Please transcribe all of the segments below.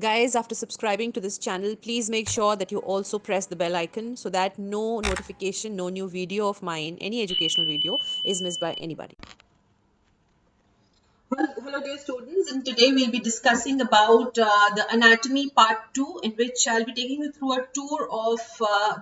Guys, after subscribing to this channel, please make sure that you also press the bell icon so that no notification, no new video of mine, any educational video, is missed by anybody. Hello, dear students, and today we'll be discussing about the anatomy part 2, in which I'll be taking you through a tour of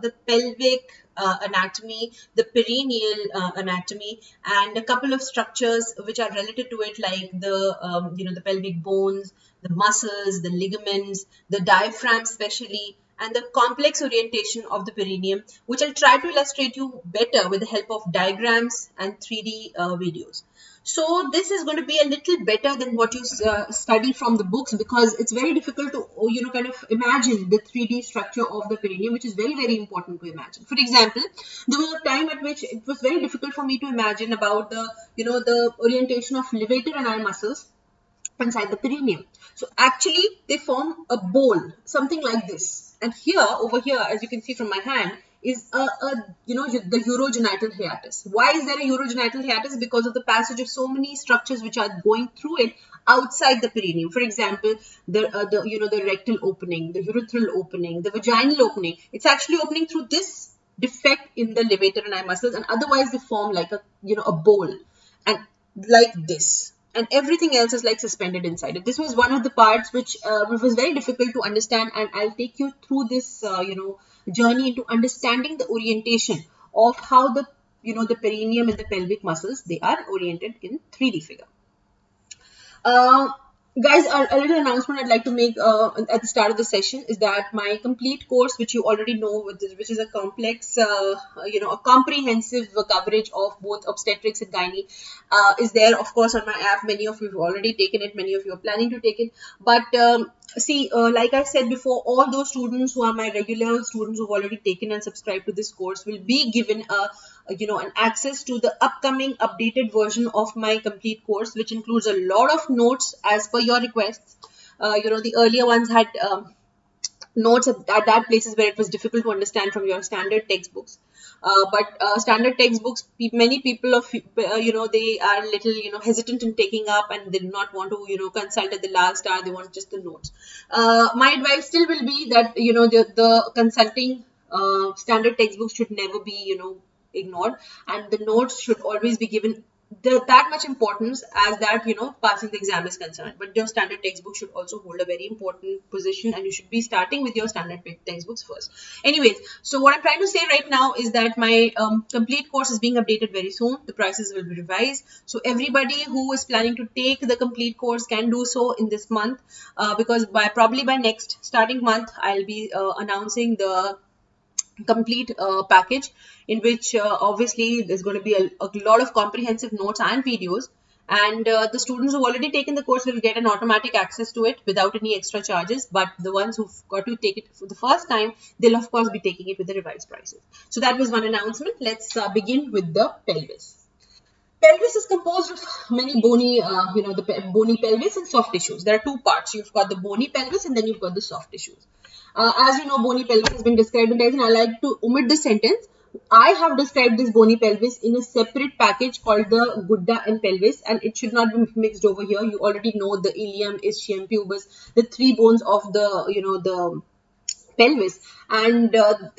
the pelvic anatomy, the perineal anatomy, and a couple of structures which are related to it, like the pelvic bones, the muscles, the ligaments, the diaphragm, especially, and the complex orientation of the perineum, which I'll try to illustrate you better with the help of diagrams and 3D videos. So this is going to be a little better than what you study from the books, because it's very difficult to kind of imagine the 3D structure of the perineum, which is very important to imagine. For example, there was a time at which it was very difficult for me to imagine about the orientation of levator and eye muscles inside the perineum. So actually they form a bowl, something like this. And here, over here, as you can see from my hand, is the urogenital hiatus. Why is there a urogenital hiatus? Because of the passage of so many structures which are going through it outside the perineum. For example, the rectal opening, the urethral opening, the vaginal opening. It's actually opening through this defect in the levator and eye muscles, and otherwise they form like a bowl, and like this, and everything else is like suspended inside it. This was one of the parts which was very difficult to understand, and I'll take you through this journey into understanding the orientation of how the perineum and the pelvic muscles, they are oriented in 3D figure. Uh, Guys, a little announcement I'd like to make at the start of the session is that my complete course, which you already know, which is a complex, a comprehensive coverage of both obstetrics and gynae, is there, of course, on my app. Many of you have already taken it. Many of you are planning to take it. But see, like I said before, all those students who are my regular students who've already taken and subscribed to this course will be given an access to the upcoming updated version of my complete course, which includes a lot of notes as per your requests. The earlier ones had notes at that places where it was difficult to understand from your standard textbooks. But standard textbooks, many people of they are little hesitant in taking up, and they do not want to consult at the last hour. They want just the notes. My advice still will be that the consulting standard textbooks should never be ignored, and the notes should always be given that much importance as that passing the exam is concerned. But your standard textbook should also hold a very important position, and you should be starting with your standard textbooks first. Anyways, so what I'm trying to say right now is that my complete course is being updated very soon. The prices will be revised, so everybody who is planning to take the complete course can do so in this month, because probably by next starting month I'll be announcing the complete package, in which obviously there's going to be a lot of comprehensive notes and videos, and the students who've already taken the course will get an automatic access to it without any extra charges. But the ones who've got to take it for the first time, they'll of course be taking it with the revised prices. So that was one announcement. Let's begin with the pelvis. Pelvis is composed of many bony, bony pelvis and soft tissues. There are two parts. You've got the bony pelvis, and then you've got the soft tissues. As you know, bony pelvis has been described in text, and I like to omit the sentence. I have described this bony pelvis in a separate package called the gudda and pelvis, and it should not be mixed over here. You already know the ilium, ischium, pubis, the three bones of the pelvis, and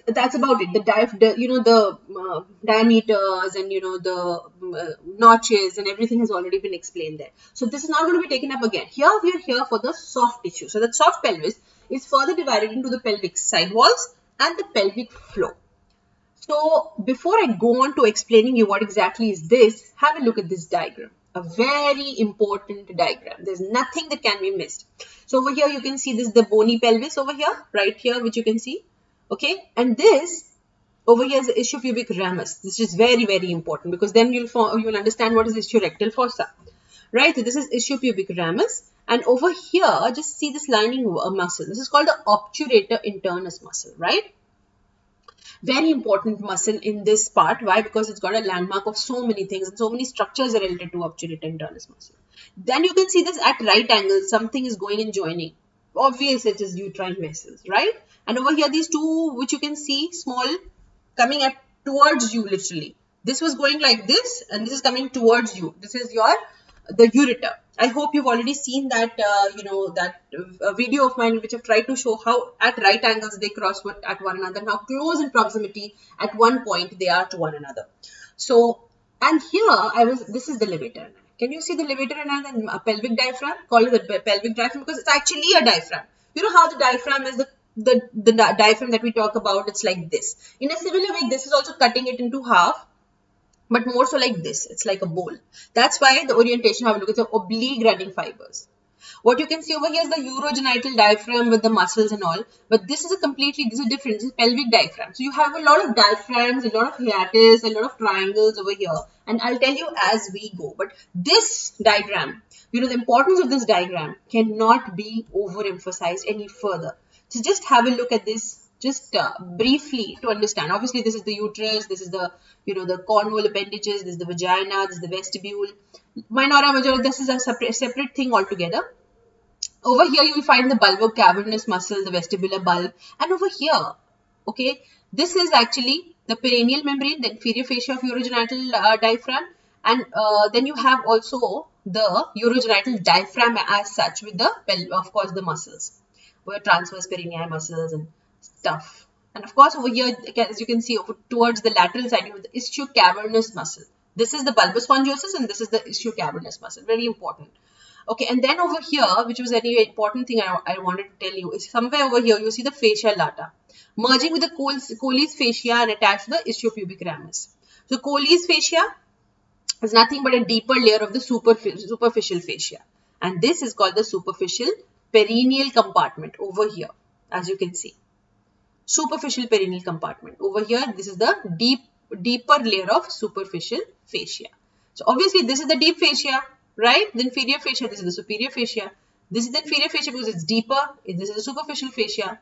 that's about it. The diameters and notches and everything has already been explained there, so this is not going to be taken up again. Here we are here for the soft tissue. So the soft pelvis is further divided into the pelvic side walls and the pelvic floor. So before I go on to explaining you what exactly is this, have a look at this diagram. A very important diagram. There's nothing that can be missed. So over here you can see this, the bony pelvis over here, right here, which you can see. Okay, and this over here is the ischiopubic ramus. This is very important, because then you'll understand what is ischiorectal fossa. Right, so this is ischiopubic ramus, and over here just see this lining muscle. This is called the obturator internus muscle, right? Very important muscle in this part. Why? Because it's got a landmark of so many things, and so many structures are related to obturator internus muscle. Then you can see this at right angles, something is going and joining. Obvious, it is uterine vessels, right? And over here these two, which you can see small, coming at towards you literally. This was going like this, and this is coming towards you. This is the ureter. I hope you've already seen that, that video of mine which I've tried to show how at right angles they cross at one another and how close in proximity at one point they are to one another. So, and here this is the levator. Can you see the levator and the pelvic diaphragm? Call it the pelvic diaphragm because it's actually a diaphragm. You know how the diaphragm is the diaphragm that we talk about, it's like this. In a similar way, this is also cutting it into half, but more so like this. It's like a bowl. That's why the orientation, have a look, it's oblique running fibers. What you can see over here is the urogenital diaphragm with the muscles and all, but this is different. This is pelvic diaphragm. So you have a lot of diaphragms, a lot of hiatus, a lot of triangles over here, and I'll tell you as we go. But this diagram, the importance of this diagram cannot be overemphasized any further. So just have a look at this just briefly to understand. Obviously, this is the uterus, this is the the cornwall appendages, this is the vagina, this is the vestibule, minora majora. This is a separate thing altogether. Over here, you will find the bulbocavernous muscle, the vestibular bulb, and over here, okay, this is actually the perineal membrane, the inferior fascia of urogenital diaphragm, and then you have also the urogenital diaphragm as such with the, of course, the muscles, where transverse perineal muscles and stuff. And of course, over here, as you can see, over towards the lateral side, you have the ischio-cavernous muscle. This is the bulbous spongosus, and this is the ischio-cavernous muscle. Very important. Okay, and then over here, which was a very important thing I wanted to tell you, is somewhere over here, you see the fascia lata merging with the Colles fascia and attached to the ischiopubic ramus. So, Colles fascia is nothing but a deeper layer of the superficial fascia, and this is called the superficial perineal compartment over here, as you can see. Superficial perineal compartment. Over here, this is the deeper layer of superficial fascia. So, obviously, this is the deep fascia, right? The inferior fascia, this is the superior fascia. This is the inferior fascia because it's deeper. This is the superficial fascia.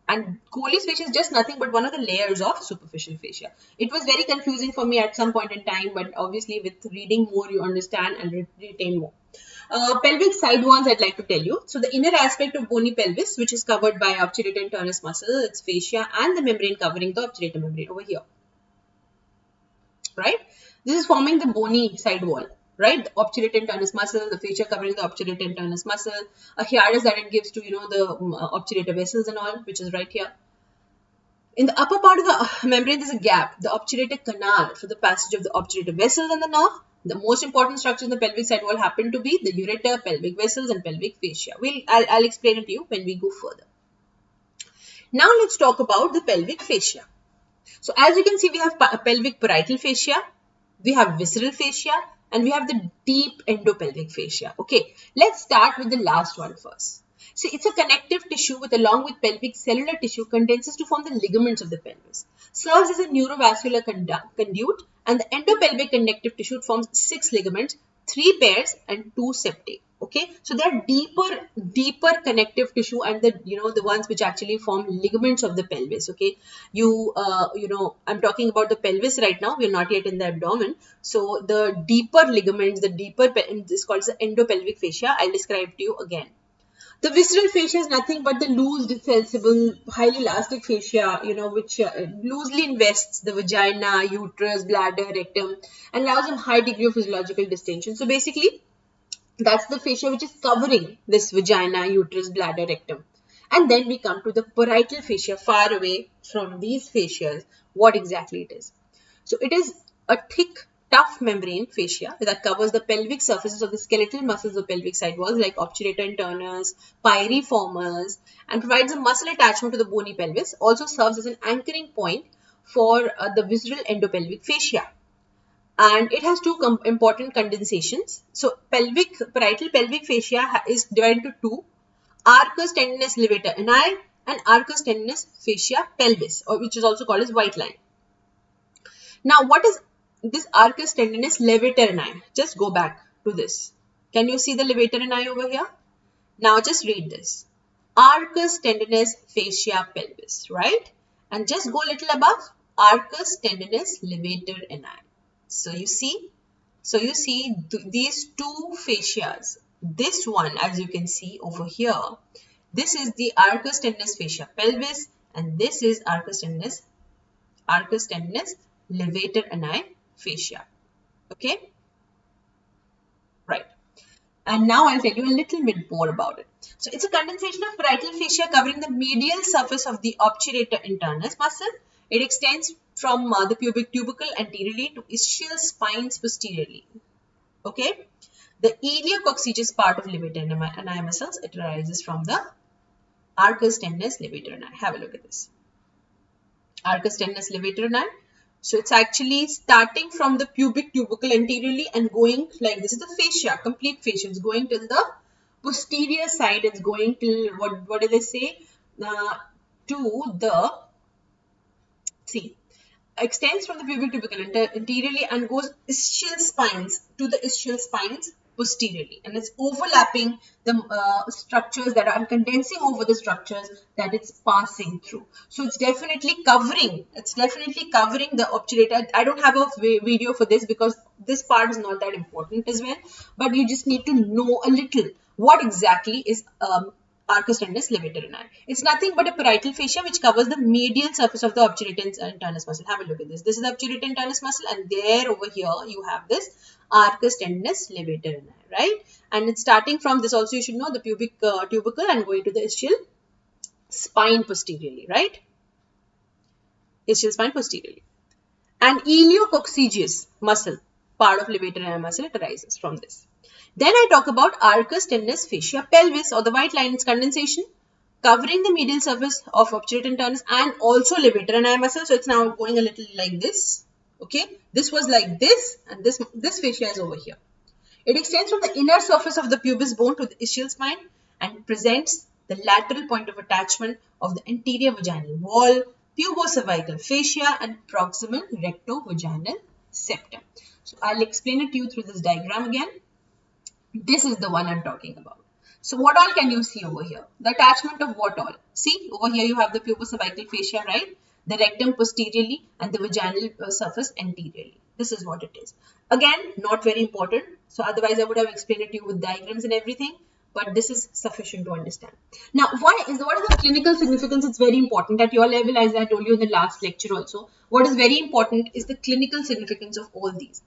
And Colles fascia is just nothing but one of the layers of superficial fascia. It was very confusing for me at some point in time, but obviously with reading more, you understand and retain more. Pelvic side walls, I'd like to tell you. So the inner aspect of bony pelvis, which is covered by obturator and turnus muscle, its fascia and the membrane covering the obturator membrane over here. Right? This is forming the bony side wall. Right? The obturator and turnus muscle, the fascia covering the obturator and turnus muscle, a hiatus that it gives to, the obturator vessels and all, which is right here. In the upper part of the membrane, there's a gap, the obturator canal for the passage of the obturator vessels and the nerve. The most important structures in the pelvic side wall happen to be the ureter, pelvic vessels, and pelvic fascia. I'll explain it to you when we go further. Now let's talk about the pelvic fascia. So as you can see, we have pelvic parietal fascia, we have visceral fascia, and we have the deep endopelvic fascia. Okay, let's start with the last one first. See, it's a connective tissue with, along with pelvic cellular tissue, condenses to form the ligaments of the pelvis. Serves as a neurovascular conduit, and the endopelvic connective tissue forms 6 ligaments, 3 pairs, and 2 septae. Okay, so they are deeper connective tissue, and the ones which actually form ligaments of the pelvis. Okay, I'm talking about the pelvis right now. We're not yet in the abdomen. So the deeper ligaments, this is called the endopelvic fascia. I'll describe to you again. The visceral fascia is nothing but the loose, sensible, highly elastic fascia, which loosely invests the vagina, uterus, bladder, rectum, and allows a high degree of physiological distension. So basically, that's the fascia which is covering this vagina, uterus, bladder, rectum. And then we come to the parietal fascia, far away from these fascias, what exactly it is. So it is a thick, tough membrane fascia that covers the pelvic surfaces of the skeletal muscles of pelvic side walls like obturator and turnus, piriformis, and provides a muscle attachment to the bony pelvis. Also serves as an anchoring point for the visceral endopelvic fascia. And it has two important condensations. So parietal pelvic fascia is divided into two: arcus tendinous levator ani and arcus tendinous fascia pelvis, or which is also called as white line. Now, what is this arcus tendinous levator ani? Just go back to this. Can you see the levator ani over here? Now, just read this. Arcus tendinous fascia pelvis, right? And just go a little above, arcus tendinous levator ani. So you see these two fascias. This one, as you can see over here, this is the arcus tendinous fascia pelvis, and this is arcus tendinous levator ani fascia. Okay, right. And now I'll tell you a little bit more about it. So it's a condensation of parietal fascia covering the medial surface of the obturator internus muscle. It extends from the pubic tubercle anteriorly to ischial spines posteriorly. Okay. The iliococcygeus part of levator ani muscles, it arises from the arcus tendinous levator ani. Have a look at this. Arcus tendinous levator ani. So it's actually starting from the pubic tubercle anteriorly and going like this is the fascia, complete fascia. It's going till the posterior side. It's going till what do they say? To the extends from the pubic tubercle anteriorly and goes ischial spines to the ischial spines posteriorly, and it's overlapping the structures that are condensing over the structures that it's passing through. So it's definitely covering the obturator. I don't have a video for this because this part is not that important as well, but you just need to know a little what exactly is arcus tendinous levator ani. It's nothing but a parietal fascia which covers the medial surface of the obturator internus muscle. Have a look at this. This is the obturator internus muscle, and there over here you have this arcus tendinous levator ani, right? And it's starting from this also you should know the pubic tubercle and going to the ischial spine posteriorly, right? Ischial spine posteriorly. And iliococcygeus muscle, part of levator ani muscle, it arises from this. Then I talk about arcus tendinous fascia pelvis, or the white line. It's condensation covering the medial surface of obturator internus and also levator ani muscle. So it's now going a little like this. Okay, this was like this, and this fascia is over here. It extends from the inner surface of the pubis bone to the ischial spine and presents the lateral point of attachment of the anterior vaginal wall, pubocervical fascia, and proximal rectovaginal septum. So I'll explain it to you through this diagram again. This is the one I'm talking about. So what all can you see over here? The attachment of what all? See, over here you have the pubocervical fascia, right? The rectum posteriorly and the vaginal surface anteriorly. This is what it is. Again, not very important. So otherwise I would have explained it to you with diagrams and everything. But this is sufficient to understand. Now, what is the clinical significance? It's very important at your level, as I told you in the last lecture also. What is very important is the clinical significance of all these.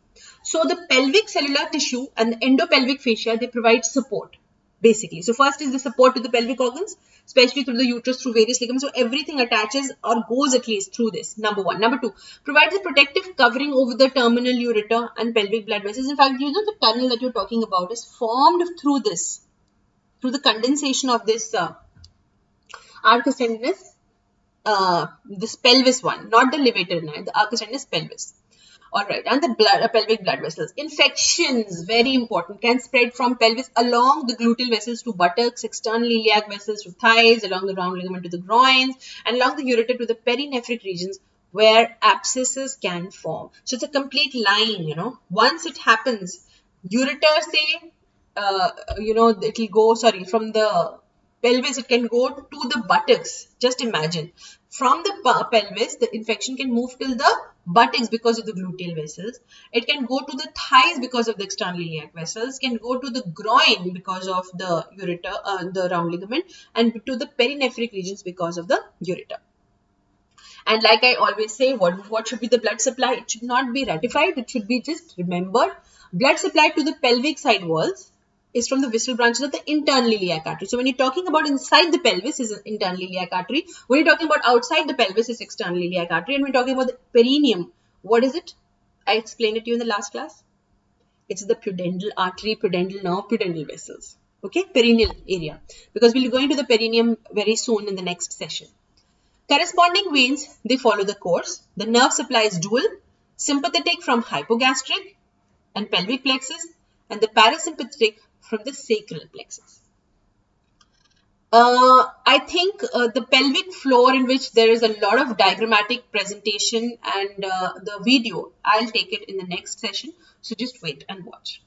So the pelvic cellular tissue and the endopelvic fascia, they provide support basically. So first is the support to the pelvic organs, especially through the uterus, through various ligaments. So everything attaches or goes at least through this. Number one. Number two, provides a protective covering over the terminal ureter and pelvic blood vessels. In fact, you know the tunnel that you're talking about is formed through this, through the condensation of this arcus tendinous, this pelvis one, not the levator ani, the arcus tendinous pelvis. Alright, and the pelvic blood vessels. Infections, very important, can spread from pelvis along the gluteal vessels to buttocks, external iliac vessels to thighs, along the round ligament to the groins, and along the ureter to the perinephric regions where abscesses can form. So it's a complete line, you know. Once it happens, ureter say, it will go, from the pelvis, it can go to the buttocks. Just imagine. From the pelvis, the infection can move till the buttocks because of the gluteal vessels. It can go to the thighs because of the external iliac vessels. Can go to the groin because of the ureter, the round ligament, and to the perinephric regions because of the ureter. And like I always say, what should be the blood supply? It should not be ratified. It should be just remembered. Blood supply to the pelvic side walls is from the visceral branches of the internal iliac artery. So when you're talking about inside the pelvis is internal iliac artery. When you're talking about outside the pelvis is external iliac artery. And when you're talking about the perineum, what is it? I explained it to you in the last class. It's the pudendal artery, pudendal nerve, pudendal vessels. Okay, perineal area. Because we'll go into the perineum very soon in the next session. Corresponding veins, they follow the course. The nerve supply is dual, sympathetic from hypogastric and pelvic plexus, and the parasympathetic from the sacral plexus. I think the pelvic floor, in which there is a lot of diagrammatic presentation and the video, I'll take it in the next session. So just wait and watch.